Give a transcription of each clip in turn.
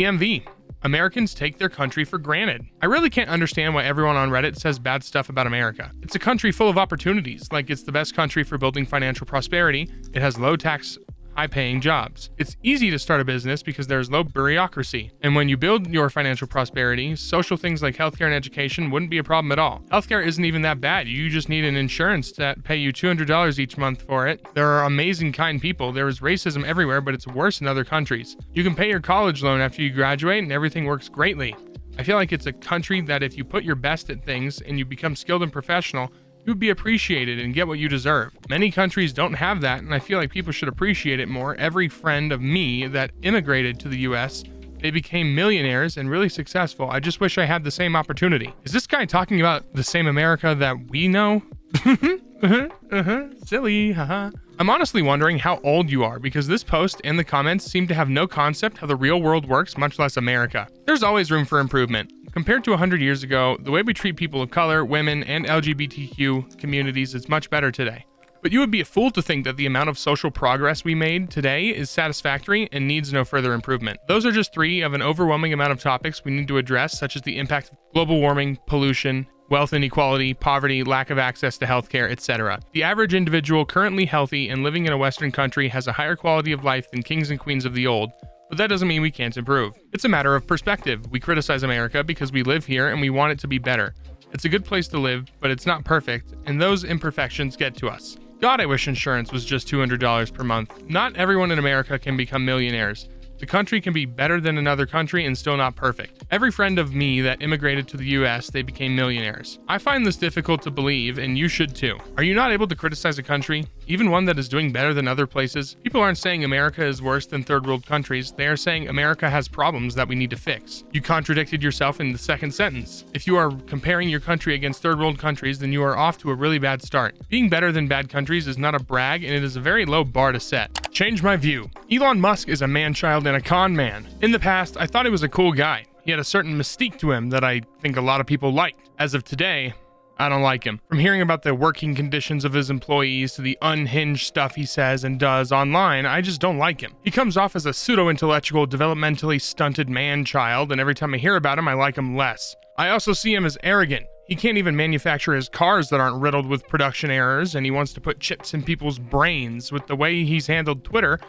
EMV. Americans take their country for granted. I really can't understand why everyone on Reddit says bad stuff about America. It's a country full of opportunities, like it's the best country for building financial prosperity. It has low tax, high-paying jobs. It's easy to start a business because there's low bureaucracy. And when you build your financial prosperity, social things like healthcare and education wouldn't be a problem at all. Healthcare isn't even that bad. You just need an insurance that pay you $200 each month for it. There are amazing, kind people. There is racism everywhere, but it's worse in other countries. You can pay your college loan after you graduate, and everything works greatly. I feel like it's a country that if you put your best at things and you become skilled and professional, you would be appreciated and get what you deserve. Many countries don't have that, and I feel like people should appreciate it more. Every friend of me that immigrated to the US, they became millionaires and really successful. I just wish I had the same opportunity. Is this guy talking about the same America that we know? Silly, haha. I'm honestly wondering how old you are, because this post and the comments seem to have no concept how the real world works, much less America. There's always room for improvement. Compared to 100 years ago, the way we treat people of color, women, and LGBTQ communities is much better today. But you would be a fool to think that the amount of social progress we made today is satisfactory and needs no further improvement. Those are just 3 of an overwhelming amount of topics we need to address, such as the impact of global warming, pollution, wealth inequality, poverty, lack of access to healthcare, etc. The average individual currently healthy and living in a Western country has a higher quality of life than kings and queens of the old, but that doesn't mean we can't improve. It's a matter of perspective. We criticize America because we live here and we want it to be better. It's a good place to live, but it's not perfect, and those imperfections get to us. God, I wish insurance was just $200 per month. Not everyone in America can become millionaires. The country can be better than another country and still not perfect. Every friend of me that immigrated to the US, they became millionaires. I find this difficult to believe, and you should too. Are you not able to criticize a country, even one that is doing better than other places? People aren't saying America is worse than third world countries. They are saying America has problems that we need to fix. You contradicted yourself in the second sentence. If you are comparing your country against third world countries, then you are off to a really bad start. Being better than bad countries is not a brag, and it is a very low bar to set. Change my view. Elon Musk is a man-child and a con man. In the past, I thought he was a cool guy. He had a certain mystique to him that I think a lot of people liked. As of today, I don't like him. From hearing about the working conditions of his employees to the unhinged stuff he says and does online, I just don't like him. He comes off as a pseudo-intellectual, developmentally stunted man-child, and every time I hear about him, I like him less. I also see him as arrogant. He can't even manufacture his cars that aren't riddled with production errors, and he wants to put chips in people's brains. With the way he's handled Twitter,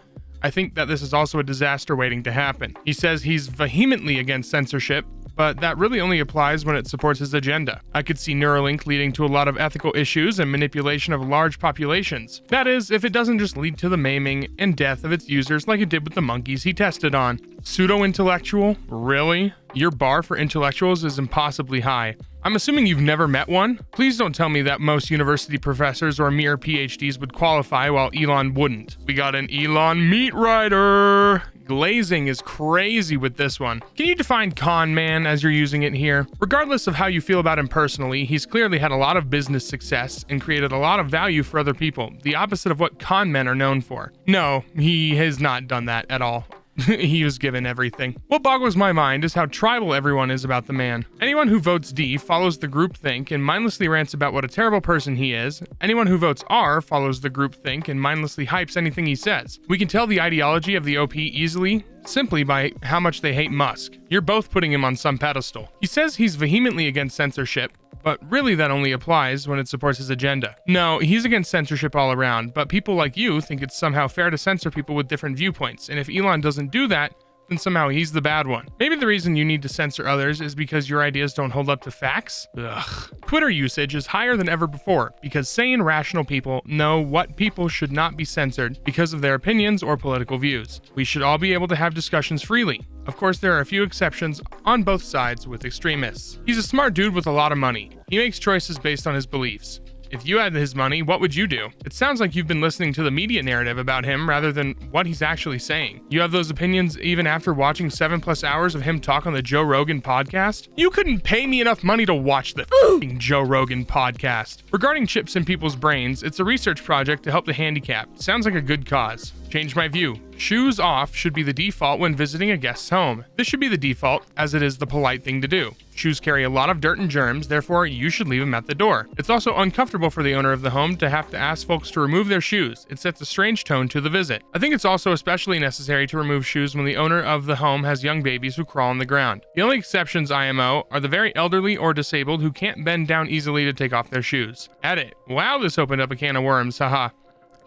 I think that this is also a disaster waiting to happen. He says he's vehemently against censorship, but that really only applies when it supports his agenda. I could see Neuralink leading to a lot of ethical issues and manipulation of large populations. That is, if it doesn't just lead to the maiming and death of its users like it did with the monkeys he tested on. Pseudo-intellectual? Really? Your bar for intellectuals is impossibly high. I'm assuming you've never met one? Please don't tell me that most university professors or mere PhDs would qualify while Elon wouldn't. We got an Elon meat rider. Glazing is crazy with this one. Can you define con man as you're using it here? Regardless of how you feel about him personally, he's clearly had a lot of business success and created a lot of value for other people, the opposite of what con men are known for. No, he has not done that at all. He was given everything. What boggles my mind is how tribal everyone is about the man. Anyone who votes D follows the groupthink and mindlessly rants about what a terrible person he is. Anyone who votes R follows the groupthink and mindlessly hypes anything he says. We can tell the ideology of the OP easily, simply by how much they hate Musk. You're both putting him on some pedestal. He says he's vehemently against censorship, but really that only applies when it supports his agenda. No, he's against censorship all around, but people like you think it's somehow fair to censor people with different viewpoints, and if Elon doesn't do that, then somehow he's the bad one. Maybe the reason you need to censor others is because your ideas don't hold up to facts? Ugh. Twitter usage is higher than ever before because sane, rational people know what people should not be censored because of their opinions or political views. We should all be able to have discussions freely. Of course, there are a few exceptions on both sides with extremists. He's a smart dude with a lot of money. He makes choices based on his beliefs. If you had his money, what would you do? It sounds like you've been listening to the media narrative about him rather than what he's actually saying. You have those opinions even after watching 7+ hours of him talk on the Joe Rogan podcast? You couldn't pay me enough money to watch the f***ing Joe Rogan podcast. Regarding chips in people's brains, it's a research project to help the handicapped. Sounds like a good cause. Change my view. Shoes off should be the default when visiting a guest's home. This should be the default as it is the polite thing to do. Shoes carry a lot of dirt and germs, therefore you should leave them at the door. It's also uncomfortable for the owner of the home to have to ask folks to remove their shoes. It sets a strange tone to the visit. I think it's also especially necessary to remove shoes when the owner of the home has young babies who crawl on the ground. The only exceptions IMO are the very elderly or disabled who can't bend down easily to take off their shoes. Edit. Wow, this opened up a can of worms, haha.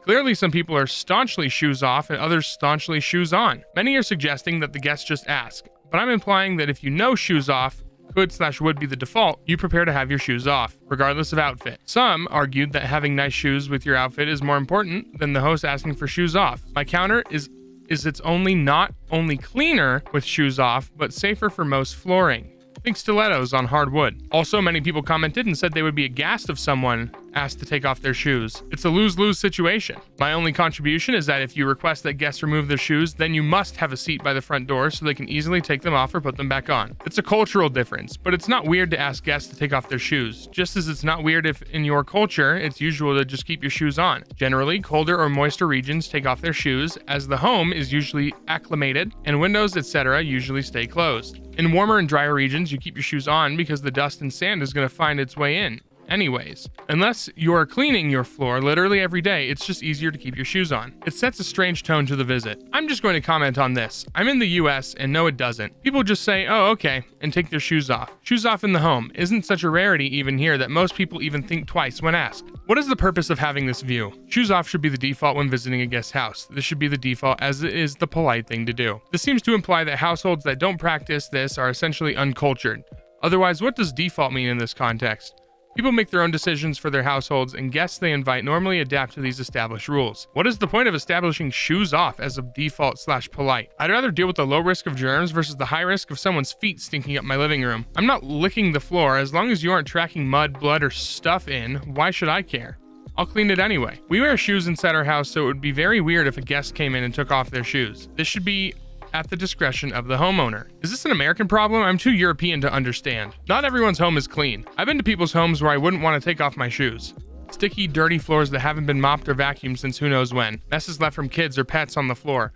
Clearly, some people are staunchly shoes off and others staunchly shoes on. Many are suggesting that the guests just ask, but I'm implying that if you know shoes off could/would be the default, you prepare to have your shoes off, regardless of outfit. Some argued that having nice shoes with your outfit is more important than the host asking for shoes off. My counter is it's not only cleaner with shoes off, but safer for most flooring. Think stilettos on hard wood. Also, many people commented and said they would be aghast if someone asked to take off their shoes. It's a lose-lose situation. My only contribution is that if you request that guests remove their shoes, then you must have a seat by the front door so they can easily take them off or put them back on. It's a cultural difference, but it's not weird to ask guests to take off their shoes, just as it's not weird if in your culture it's usual to just keep your shoes on. Generally, colder or moister regions take off their shoes as the home is usually acclimated and windows, etc. usually stay closed. In warmer and drier regions, you keep your shoes on because the dust and sand is going to find its way in. Anyways, unless you're cleaning your floor literally every day, it's just easier to keep your shoes on. It sets a strange tone to the visit. I'm just going to comment on this. I'm in the US and no it doesn't. People just say, oh okay, and take their shoes off. Shoes off in the home isn't such a rarity even here that most people even think twice when asked. What is the purpose of having this view? Shoes off should be the default when visiting a guest's house. This should be the default as it is the polite thing to do. This seems to imply that households that don't practice this are essentially uncultured. Otherwise, what does default mean in this context? People make their own decisions for their households, and guests they invite normally adapt to these established rules. What is the point of establishing shoes off as a default/polite? I'd rather deal with the low risk of germs versus the high risk of someone's feet stinking up my living room. I'm not licking the floor. As long as you aren't tracking mud, blood, or stuff in, why should I care? I'll clean it anyway. We wear shoes inside our house, so it would be very weird if a guest came in and took off their shoes. This should be at the discretion of the homeowner. Is this an American problem? I'm too European to understand. Not everyone's home is clean. I've been to people's homes where I wouldn't want to take off my shoes. Sticky, dirty floors that haven't been mopped or vacuumed since who knows when. Messes left from kids or pets on the floor.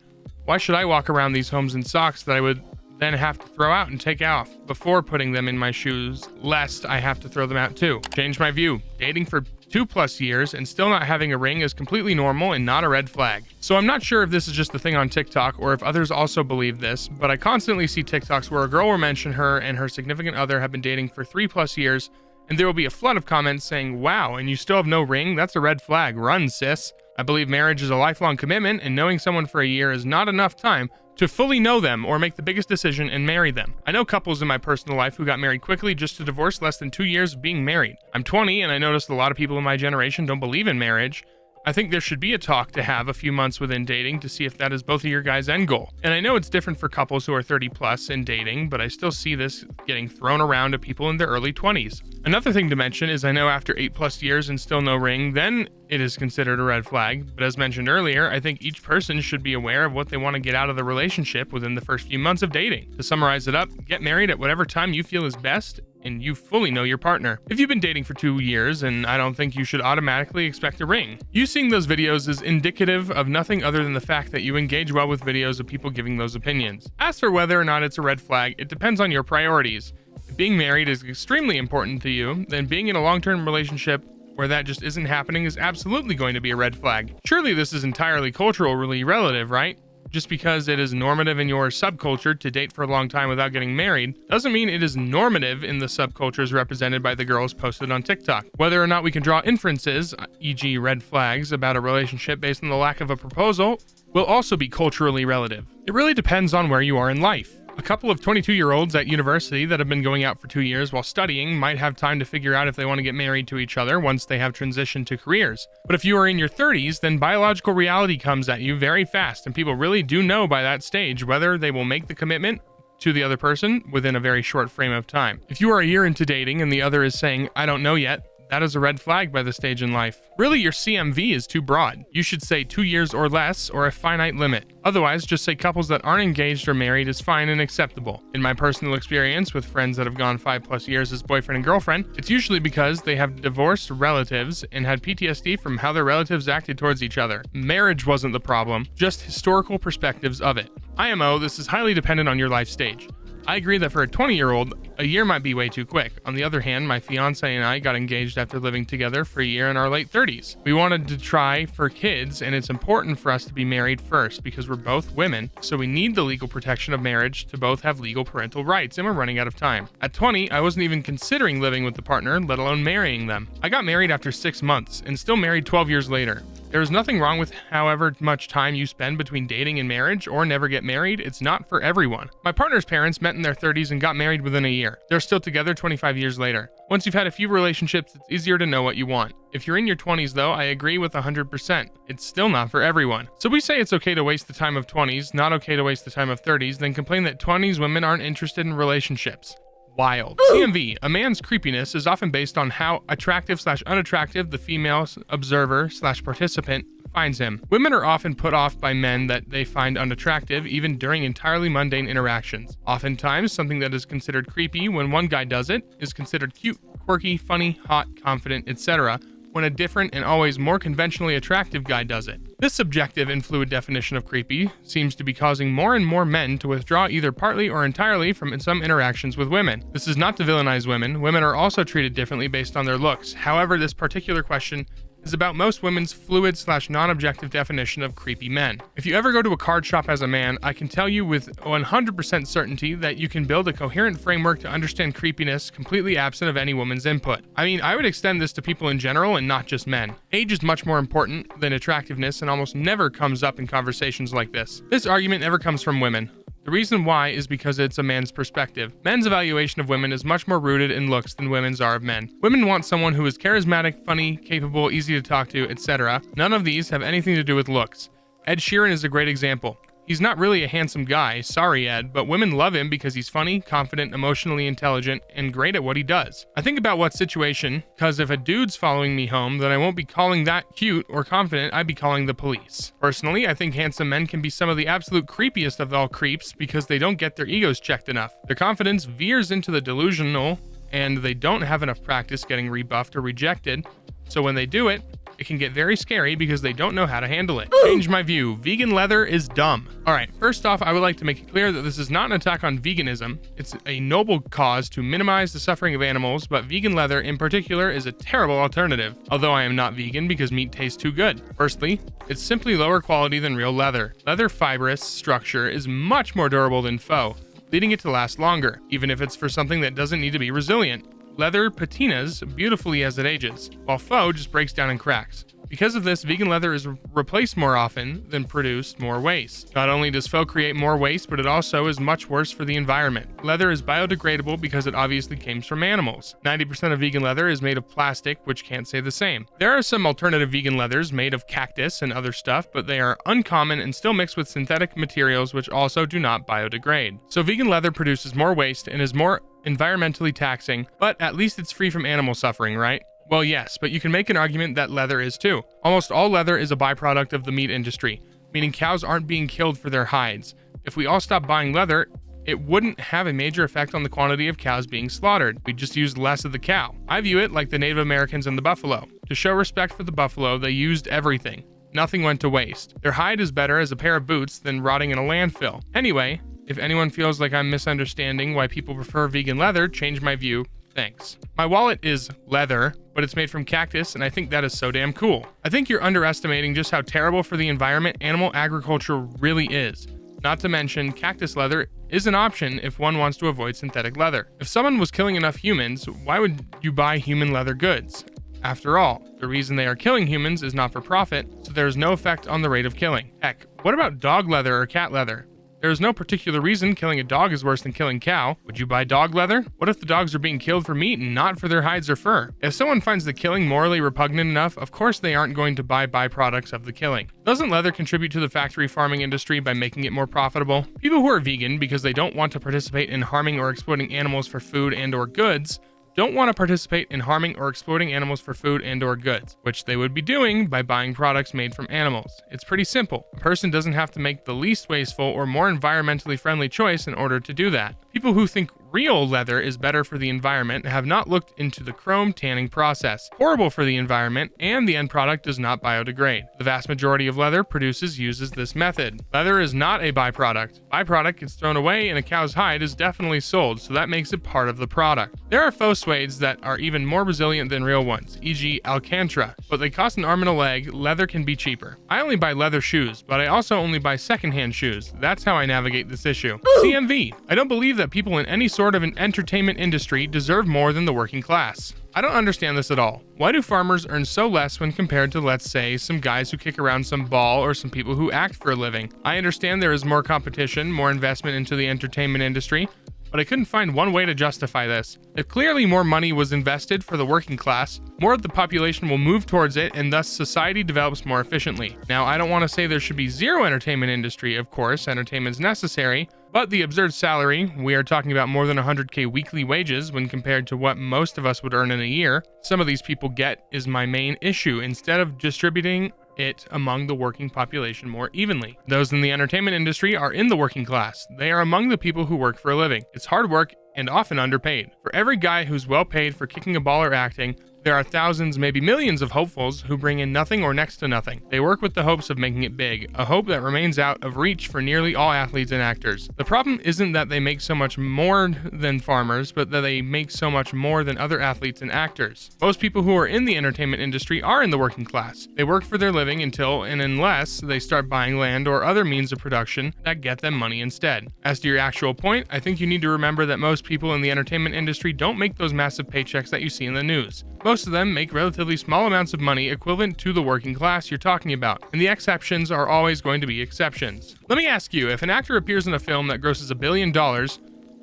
Why should I walk around these homes in socks that I would then have to throw out and take off before putting them in my shoes, lest I have to throw them out too? Change my view. Dating for 2+ years and still not having a ring is completely normal and not a red flag. So I'm not sure if this is just a thing on TikTok or if others also believe this, but I constantly see TikToks where a girl will mention her and her significant other have been dating for 3+ years, and there will be a flood of comments saying, wow, and you still have no ring? That's a red flag. Run, sis. I believe marriage is a lifelong commitment, and knowing someone for a year is not enough time to fully know them or make the biggest decision and marry them. I know couples in my personal life who got married quickly just to divorce less than 2 years of being married. I'm 20 and I noticed a lot of people in my generation don't believe in marriage. I think there should be a talk to have a few months within dating to see if that is both of your guys' end goal. And I know it's different for couples who are 30+ in dating, but I still see this getting thrown around to people in their early 20s. Another thing to mention is I know after 8+ years and still no ring, then it is considered a red flag. But as mentioned earlier, I think each person should be aware of what they want to get out of the relationship within the first few months of dating. To summarize it up, get married at whatever time you feel is best and you fully know your partner. If you've been dating for 2 years, and I don't think you should automatically expect a ring. You seeing those videos is indicative of nothing other than the fact that you engage well with videos of people giving those opinions. As for whether or not it's a red flag, it depends on your priorities. If being married is extremely important to you, then being in a long-term relationship where that just isn't happening is absolutely going to be a red flag. Surely this is entirely culturally relative, right? Just because it is normative in your subculture to date for a long time without getting married, doesn't mean it is normative in the subcultures represented by the girls posted on TikTok. Whether or not we can draw inferences, e.g. red flags, about a relationship based on the lack of a proposal, will also be culturally relative. It really depends on where you are in life. A couple of 22-year-olds at university that have been going out for 2 years while studying might have time to figure out if they want to get married to each other once they have transitioned to careers. But if you are in your 30s, then biological reality comes at you very fast, and people really do know by that stage whether they will make the commitment to the other person within a very short frame of time. If you are a year into dating and the other is saying, I don't know yet, That is a red flag by this stage in life. Really, your CMV is too broad. You should say 2 years or less, or a finite limit. Otherwise, just say couples that aren't engaged or married is fine and acceptable. In my personal experience with friends that have gone 5+ years as boyfriend and girlfriend, it's usually because they have divorced relatives and had PTSD from how their relatives acted towards each other. Marriage wasn't the problem, just historical perspectives of it. IMO, this is highly dependent on your life stage. I agree that for a 20-year-old, a year might be way too quick. On the other hand, my fiance and I got engaged after living together for a year in our late 30s. We wanted to try for kids, and it's important for us to be married first because we're both women, so we need the legal protection of marriage to both have legal parental rights, and we're running out of time. At 20, I wasn't even considering living with the partner, let alone marrying them. I got married after 6 months, and still married 12 years later. There is nothing wrong with however much time you spend between dating and marriage or never get married. It's not for everyone. My partner's parents met in their 30s and got married within a year. They're still together 25 years later. Once you've had a few relationships, it's easier to know what you want. If you're in your 20s though, I agree with 100%. It's still not for everyone. So we say it's okay to waste the time of 20s, not okay to waste the time of 30s, then complain that 20s women aren't interested in relationships. Wild. CMV, a man's creepiness, is often based on how attractive/unattractive the female observer/participant finds him. Women are often put off by men that they find unattractive, even during entirely mundane interactions. Oftentimes, something that is considered creepy when one guy does it is considered cute, quirky, funny, hot, confident, etc., when a different and always more conventionally attractive guy does it. This subjective and fluid definition of creepy seems to be causing more and more men to withdraw either partly or entirely from some interactions with women. This is not to villainize women. Women are also treated differently based on their looks. However, this particular question is about most women's fluid/non-objective definition of creepy men. If you ever go to a card shop as a man, I can tell you with 100% certainty that you can build a coherent framework to understand creepiness completely absent of any woman's input. I mean, I would extend this to people in general and not just men. Age is much more important than attractiveness and almost never comes up in conversations like this. This argument never comes from women. The reason why is because it's a man's perspective. Men's evaluation of women is much more rooted in looks than women's are of men. Women want someone who is charismatic, funny, capable, easy to talk to, etc. None of these have anything to do with looks. Ed Sheeran is a great example. He's not really a handsome guy, sorry Ed, but women love him because he's funny, confident, emotionally intelligent, and great at what he does. I think about what situation, because if a dude's following me home, then I won't be calling that cute or confident, I'd be calling the police. Personally, I think handsome men can be some of the absolute creepiest of all creeps because they don't get their egos checked enough. Their confidence veers into the delusional, and they don't have enough practice getting rebuffed or rejected, so when they do it, it can get very scary because they don't know how to handle it. Change my view. Vegan leather is dumb. Alright, first off, I would like to make it clear that this is not an attack on veganism. It's a noble cause to minimize the suffering of animals, but vegan leather in particular is a terrible alternative, although I am not vegan because meat tastes too good. Firstly, it's simply lower quality than real leather. Leather fibrous structure is much more durable than faux, leading it to last longer, even if it's for something that doesn't need to be resilient. Leather patinas beautifully as it ages, while faux just breaks down and cracks. Because of this, vegan leather is replaced more often than produced more waste. Not only does faux create more waste, but it also is much worse for the environment. Leather is biodegradable because it obviously comes from animals. 90% of vegan leather is made of plastic, which can't say the same. There are some alternative vegan leathers made of cactus and other stuff, but they are uncommon and still mixed with synthetic materials which also do not biodegrade. So vegan leather produces more waste and is more environmentally taxing, but at least it's free from animal suffering, right? Well, yes, but you can make an argument that leather is too. Almost all leather is a byproduct of the meat industry, meaning cows aren't being killed for their hides. If we all stopped buying leather, it wouldn't have a major effect on the quantity of cows being slaughtered. We'd just use less of the cow. I view it like the Native Americans and the buffalo. To show respect for the buffalo, they used everything. Nothing went to waste. Their hide is better as a pair of boots than rotting in a landfill. Anyway, if anyone feels like I'm misunderstanding why people prefer vegan leather, change my view. Thanks. My wallet is leather, but it's made from cactus, and I think that is so damn cool. I think you're underestimating just how terrible for the environment animal agriculture really is. Not to mention, cactus leather is an option if one wants to avoid synthetic leather. If someone was killing enough humans, why would you buy human leather goods? After all, the reason they are killing humans is not for profit, so there is no effect on the rate of killing. Heck, what about dog leather or cat leather? There is no particular reason killing a dog is worse than killing cow. Would you buy dog leather? What if the dogs are being killed for meat and not for their hides or fur? If someone finds the killing morally repugnant enough, of course they aren't going to buy byproducts of the killing. Doesn't leather contribute to the factory farming industry by making it more profitable? People who are vegan because they don't want to participate in harming or exploiting animals for food and/or goods don't want to participate in harming or exploiting animals for food and/or goods, which they would be doing by buying products made from animals. It's pretty simple. A person doesn't have to make the least wasteful or more environmentally friendly choice in order to do that. People who think real leather is better for the environment have not looked into the chrome tanning process. Horrible for the environment, and the end product does not biodegrade. The vast majority of leather uses this method. Leather is not a byproduct. Byproduct gets thrown away and a cow's hide is definitely sold, so that makes it part of the product. There are faux suedes that are even more resilient than real ones, e.g. Alcantara, but they cost an arm and a leg. Leather can be cheaper. I only buy leather shoes, but I also only buy secondhand shoes. That's how I navigate this issue. CMV. I don't believe that people in any sort of an entertainment industry deserve more than the working class. I don't understand this at all. Why do farmers earn so less when compared to, let's say, some guys who kick around some ball or some people who act for a living? I understand there is more competition, more investment into the entertainment industry, but I couldn't find one way to justify this. If clearly more money was invested for the working class, more of the population will move towards it and thus society develops more efficiently. Now, I don't want to say there should be zero entertainment industry, of course, entertainment is necessary, but the absurd salary, we are talking about more than 100K weekly wages when compared to what most of us would earn in a year, some of these people get is my main issue, instead of distributing it among the working population more evenly. Those in the entertainment industry are in the working class. They are among the people who work for a living. It's hard work and often underpaid. For every guy who's well paid for kicking a ball or acting, there are thousands, maybe millions of hopefuls who bring in nothing or next to nothing. They work with the hopes of making it big, a hope that remains out of reach for nearly all athletes and actors. The problem isn't that they make so much more than farmers, but that they make so much more than other athletes and actors. Most people who are in the entertainment industry are in the working class. They work for their living until and unless they start buying land or other means of production that get them money instead. As to your actual point, I think you need to remember that most people in the entertainment industry don't make those massive paychecks that you see in the news. Most of them make relatively small amounts of money equivalent to the working class you're talking about, and the exceptions are always going to be exceptions. Let me ask you, if an actor appears in a film that grosses $1 billion,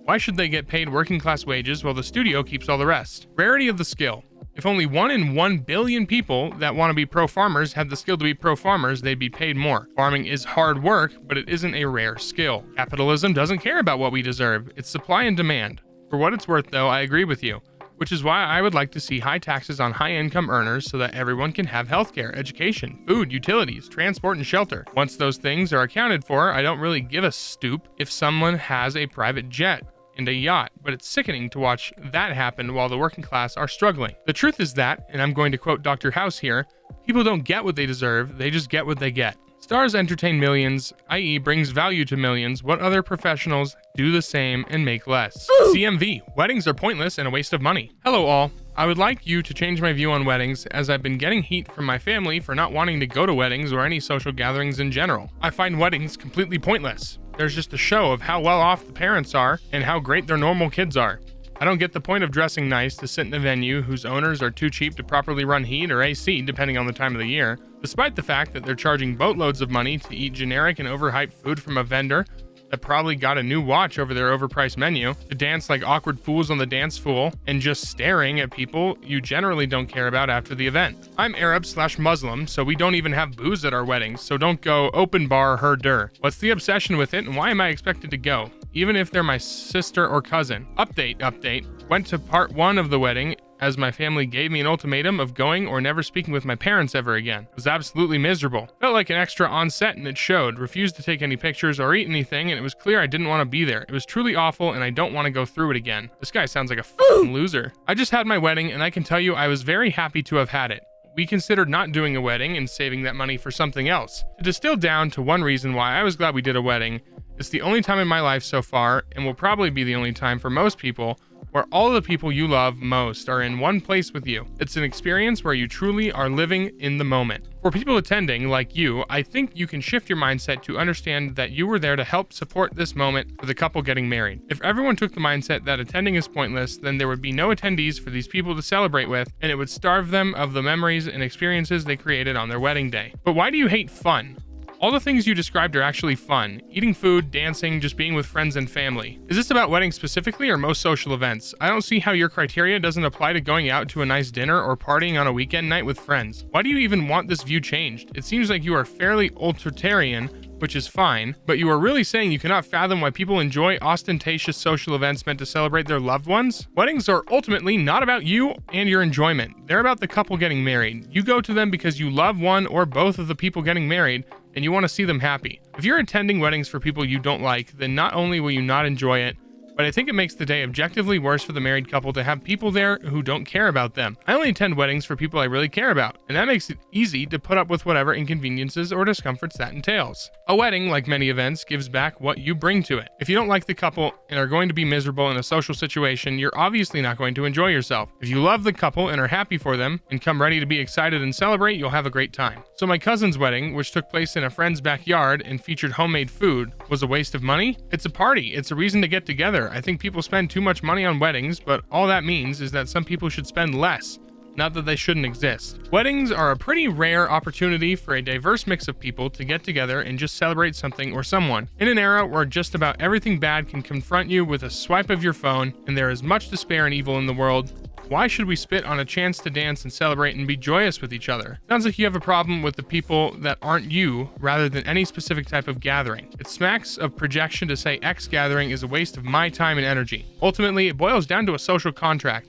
why should they get paid working class wages while the studio keeps all the rest? Rarity of the skill. If only 1 in 1 billion people that want to be pro-farmers had the skill to be pro-farmers, they'd be paid more. Farming is hard work, but it isn't a rare skill. Capitalism doesn't care about what we deserve. It's supply and demand. For what it's worth, though, I agree with you, which is why I would like to see high taxes on high-income earners so that everyone can have healthcare, education, food, utilities, transport, and shelter. Once those things are accounted for, I don't really give a stoop if someone has a private jet and a yacht, but it's sickening to watch that happen while the working class are struggling. The truth is that, and I'm going to quote Dr. House here, people don't get what they deserve, they just get what they get. Stars entertain millions, i.e. brings value to millions. What other professionals do the same and make less? CMV. Weddings are pointless and a waste of money. Hello all. I would like you to change my view on weddings, as I've been getting heat from my family for not wanting to go to weddings or any social gatherings in general. I find weddings completely pointless. There's just a show of how well off the parents are and how great their normal kids are. I don't get the point of dressing nice to sit in a venue whose owners are too cheap to properly run heat or AC depending on the time of the year, despite the fact that they're charging boatloads of money to eat generic and overhyped food from a vendor that probably got a new watch over their overpriced menu, to dance like awkward fools on the dance floor, and just staring at people you generally don't care about after the event. I'm Arab/Muslim, so we don't even have booze at our weddings, so don't go open bar herder. What's the obsession with it and why am I expected to go? Even if they're my sister or cousin. Update. Went to part 1 of the wedding as my family gave me an ultimatum of going or never speaking with my parents ever again. It was absolutely miserable. Felt like an extra on set and it showed. Refused to take any pictures or eat anything and it was clear I didn't want to be there. It was truly awful and I don't want to go through it again. This guy sounds like a f***ing loser. I just had my wedding and I can tell you I was very happy to have had it. We considered not doing a wedding and saving that money for something else. To distill down to one reason why I was glad we did a wedding, it's the only time in my life so far, and will probably be the only time for most people, where all of the people you love most are in one place with you. It's an experience where you truly are living in the moment. For people attending, like you, I think you can shift your mindset to understand that you were there to help support this moment for the couple getting married. If everyone took the mindset that attending is pointless, then there would be no attendees for these people to celebrate with, and it would starve them of the memories and experiences they created on their wedding day. But why do you hate fun? All the things you described are actually fun. Eating food, dancing, just being with friends and family. Is this about weddings specifically or most social events? I don't see how your criteria doesn't apply to going out to a nice dinner or partying on a weekend night with friends. Why do you even want this view changed? It seems like you are fairly utilitarian which is fine, but you are really saying you cannot fathom why people enjoy ostentatious social events meant to celebrate their loved ones? Weddings are ultimately not about you and your enjoyment. They're about the couple getting married. You go to them because you love one or both of the people getting married, and you want to see them happy. If you're attending weddings for people you don't like, then not only will you not enjoy it, but I think it makes the day objectively worse for the married couple to have people there who don't care about them. I only attend weddings for people I really care about, and that makes it easy to put up with whatever inconveniences or discomforts that entails. A wedding, like many events, gives back what you bring to it. If you don't like the couple and are going to be miserable in a social situation, you're obviously not going to enjoy yourself. If you love the couple and are happy for them and come ready to be excited and celebrate, you'll have a great time. So my cousin's wedding, which took place in a friend's backyard and featured homemade food, was a waste of money? It's a party. It's a reason to get together. I think people spend too much money on weddings, but all that means is that some people should spend less, not that they shouldn't exist. Weddings are a pretty rare opportunity for a diverse mix of people to get together and just celebrate something or someone. In an era where just about everything bad can confront you with a swipe of your phone, and there is much despair and evil in the world, why should we spit on a chance to dance and celebrate and be joyous with each other? Sounds like you have a problem with the people that aren't you rather than any specific type of gathering. It smacks of projection to say X gathering is a waste of my time and energy. Ultimately, it boils down to a social contract.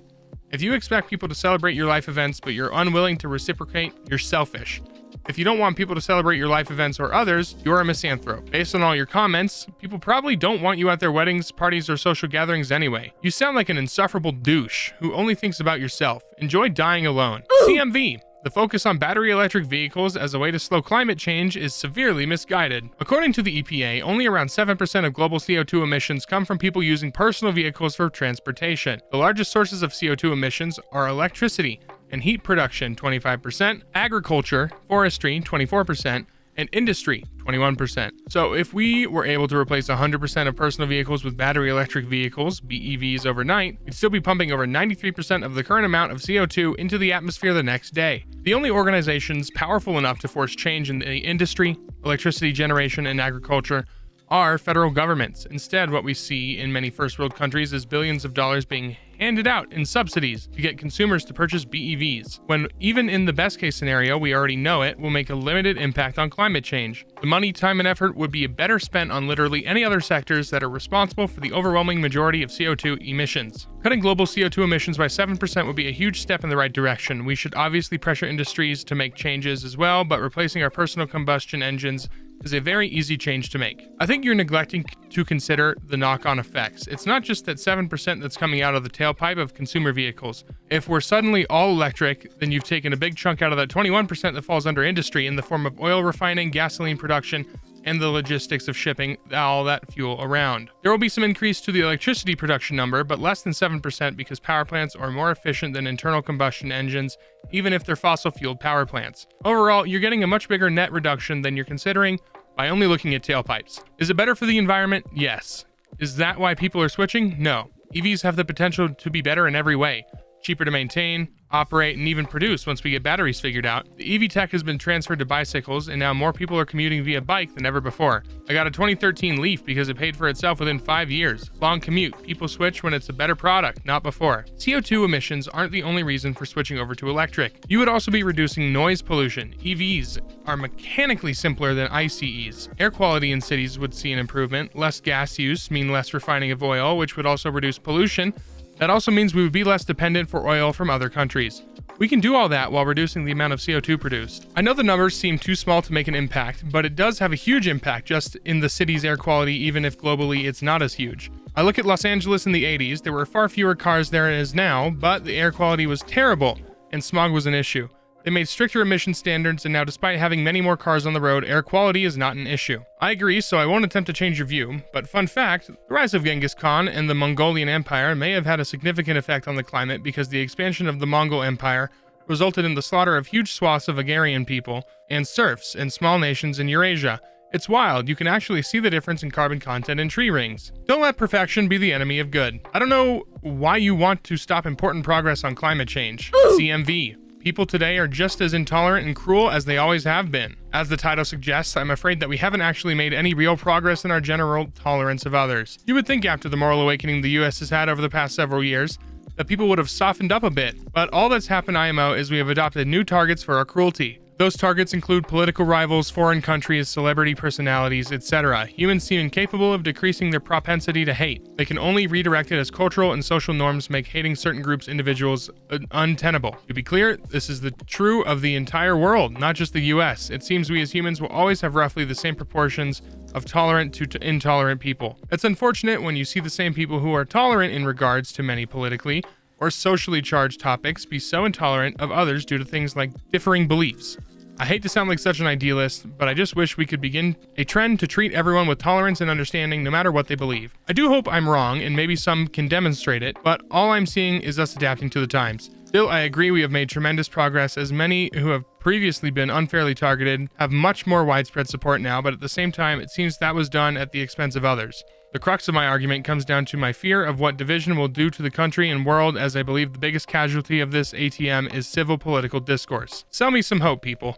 If you expect people to celebrate your life events but you're unwilling to reciprocate, you're selfish. If you don't want people to celebrate your life events or others, you're a misanthrope. Based on all your comments, people probably don't want you at their weddings, parties, or social gatherings anyway. You sound like an insufferable douche who only thinks about yourself. Enjoy dying alone. CMV. The focus on battery electric vehicles as a way to slow climate change is severely misguided. According to the EPA, only around 7% of global CO2 emissions come from people using personal vehicles for transportation. The largest sources of CO2 emissions are electricity and heat production, 25%, agriculture, forestry, 24%, and industry, 21%. So if we were able to replace 100% of personal vehicles with battery electric vehicles, BEVs, overnight, we'd still be pumping over 93% of the current amount of CO2 into the atmosphere the next day. The only organizations powerful enough to force change in the industry, electricity generation, and agriculture are federal governments. Instead, what we see in many first world countries is billions of dollars being handed out in subsidies to get consumers to purchase BEVs, when even in the best case scenario, we already know it will make a limited impact on climate change. The money, time, and effort would be better spent on literally any other sectors that are responsible for the overwhelming majority of CO2 emissions. Cutting global CO2 emissions by 7% would be a huge step in the right direction. We should obviously pressure industries to make changes as well, but replacing our personal combustion engines is a very easy change to make. I think you're neglecting to consider the knock-on effects. It's not just that 7% that's coming out of the tailpipe of consumer vehicles. If we're suddenly all electric, then you've taken a big chunk out of that 21% that falls under industry in the form of oil refining, gasoline production, and the logistics of shipping all that fuel around. There will be some increase to the electricity production number, but less than 7% because power plants are more efficient than internal combustion engines, even if they're fossil-fueled power plants. Overall, you're getting a much bigger net reduction than you're considering by only looking at tailpipes. Is it better for the environment? Yes. Is that why people are switching? No. EVs have the potential to be better in every way. Cheaper to maintain, operate, and even produce once we get batteries figured out. The EV tech has been transferred to bicycles, and now more people are commuting via bike than ever before. I got a 2013 Leaf because it paid for itself within 5 years. Long commute. People switch when it's a better product, not before. CO2 emissions aren't the only reason for switching over to electric. You would also be reducing noise pollution. EVs are mechanically simpler than ICEs. Air quality in cities would see an improvement. Less gas use mean less refining of oil, which would also reduce pollution. That also means we would be less dependent for oil from other countries. We can do all that while reducing the amount of CO2 produced. I know the numbers seem too small to make an impact, but it does have a huge impact just in the city's air quality, even if globally it's not as huge. I look at Los Angeles in the 80s, there were far fewer cars there than is now, but the air quality was terrible, and smog was an issue. They made stricter emission standards, and now despite having many more cars on the road, air quality is not an issue. I agree, so I won't attempt to change your view, but fun fact, the rise of Genghis Khan and the Mongolian Empire may have had a significant effect on the climate because the expansion of the Mongol Empire resulted in the slaughter of huge swaths of Agarian people and serfs in small nations in Eurasia. It's wild, you can actually see the difference in carbon content in tree rings. Don't let perfection be the enemy of good. I don't know why you want to stop important progress on climate change. CMV. People today are just as intolerant and cruel as they always have been. As the title suggests, I'm afraid that we haven't actually made any real progress in our general tolerance of others. You would think after the moral awakening the US has had over the past several years, that people would have softened up a bit, but all that's happened, IMO, is we have adopted new targets for our cruelty. Those targets include political rivals, foreign countries, celebrity personalities, etc. Humans seem incapable of decreasing their propensity to hate. They can only redirect it as cultural and social norms make hating certain groups individuals untenable. To be clear, this is true of the entire world, not just the US. It seems we as humans will always have roughly the same proportions of tolerant to intolerant people. It's unfortunate when you see the same people who are tolerant in regards to many politically or socially charged topics be so intolerant of others due to things like differing beliefs. I hate to sound like such an idealist, but I just wish we could begin a trend to treat everyone with tolerance and understanding no matter what they believe. I do hope I'm wrong, and maybe some can demonstrate it, but all I'm seeing is us adapting to the times. Still, I agree we have made tremendous progress, as many who have previously been unfairly targeted have much more widespread support now, but at the same time, it seems that was done at the expense of others. The crux of my argument comes down to my fear of what division will do to the country and world, as I believe the biggest casualty of this ATM is civil political discourse. Sell me some hope, people.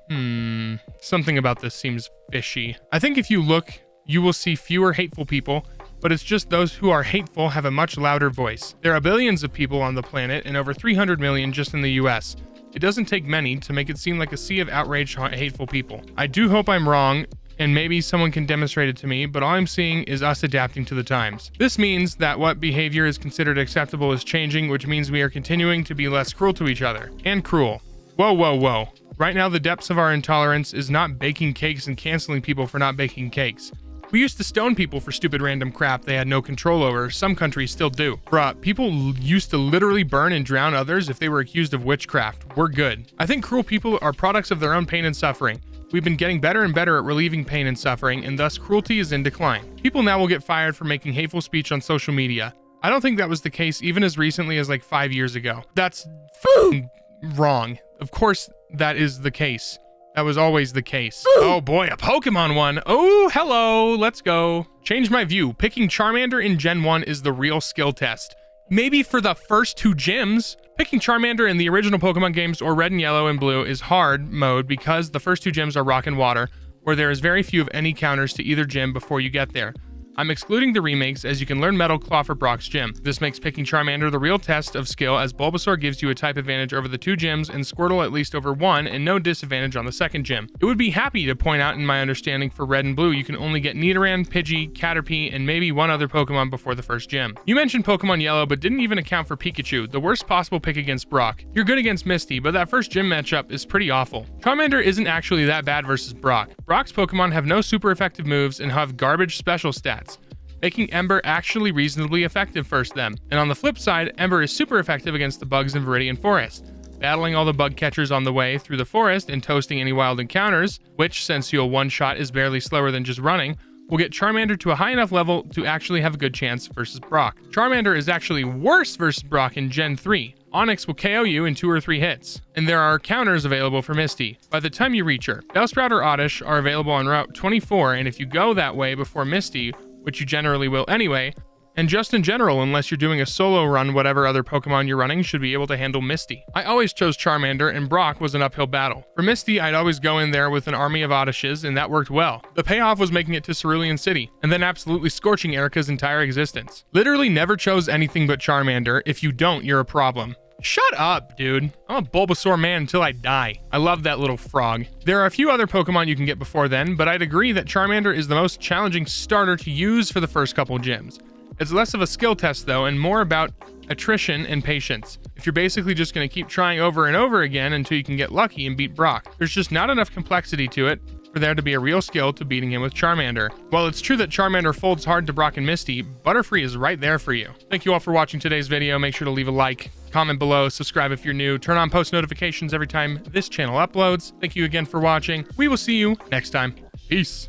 Something about this seems fishy. I think if you look, you will see fewer hateful people, but it's just those who are hateful have a much louder voice. There are billions of people on the planet and over 300 million just in the US. It doesn't take many to make it seem like a sea of outraged, hateful people. I do hope I'm wrong, and maybe someone can demonstrate it to me, but all I'm seeing is us adapting to the times. This means that what behavior is considered acceptable is changing, which means we are continuing to be less cruel to each other. And cruel. Whoa, whoa, whoa. Right now, the depths of our intolerance is not baking cakes and canceling people for not baking cakes. We used to stone people for stupid random crap they had no control over. Some countries still do. Bruh, people used to literally burn and drown others if they were accused of witchcraft. We're good. I think cruel people are products of their own pain and suffering. We've been getting better and better at relieving pain and suffering, and thus cruelty is in decline. People now will get fired for making hateful speech on social media. I don't think that was the case even as recently as like 5 years ago. That's wrong. Of course that is the case. That was always the case. Oh boy, a Pokemon one. Oh, hello, let's go. Change my view. Picking Charmander in Gen 1 is the real skill test. Maybe for the first 2 gyms. Picking Charmander in the original Pokemon games or Red and Yellow and Blue is hard mode because the first 2 gyms are Rock and Water, where there is very few of any counters to either gym before you get there. I'm excluding the remakes as you can learn Metal Claw for Brock's gym. This makes picking Charmander the real test of skill, as Bulbasaur gives you a type advantage over the 2 gyms and Squirtle at least over 1 and no disadvantage on the second gym. It would be happy to point out in my understanding for Red and Blue you can only get Nidoran, Pidgey, Caterpie, and maybe 1 other Pokemon before the first gym. You mentioned Pokemon Yellow but didn't even account for Pikachu, the worst possible pick against Brock. You're good against Misty, but that first gym matchup is pretty awful. Charmander isn't actually that bad versus Brock. Brock's Pokemon have no super effective moves and have garbage special stats, making Ember actually reasonably effective first them. And on the flip side, Ember is super effective against the bugs in Viridian Forest, battling all the bug catchers on the way through the forest and toasting any wild encounters, which, since you'll one-shot is barely slower than just running, will get Charmander to a high enough level to actually have a good chance versus Brock. Charmander is actually worse versus Brock in Gen 3. Onix will KO you in 2 or 3 hits, and there are counters available for Misty by the time you reach her. Bellsprout or Oddish are available on Route 24, and if you go that way before Misty, which you generally will anyway, and just in general, unless you're doing a solo run, whatever other Pokemon you're running should be able to handle Misty. I always chose Charmander, and Brock was an uphill battle. For Misty, I'd always go in there with an army of Oddishes, and that worked well. The payoff was making it to Cerulean City, and then absolutely scorching Erica's entire existence. Literally never chose anything but Charmander. If you don't, you're a problem. Shut up, dude. I'm a Bulbasaur man until I die. I love that little frog. There are a few other Pokemon you can get before then, but I'd agree that Charmander is the most challenging starter to use for the first couple gyms. It's less of a skill test though, and more about attrition and patience. If you're basically just going to keep trying over and over again until you can get lucky and beat Brock, there's just not enough complexity to it for there to be a real skill to beating him with Charmander. While it's true that Charmander folds hard to Brock and Misty, Butterfree is right there for you. Thank you all for watching today's video. Make sure to leave a like, comment below, subscribe if you're new, turn on post notifications every time this channel uploads. Thank you again for watching. We will see you next time. Peace.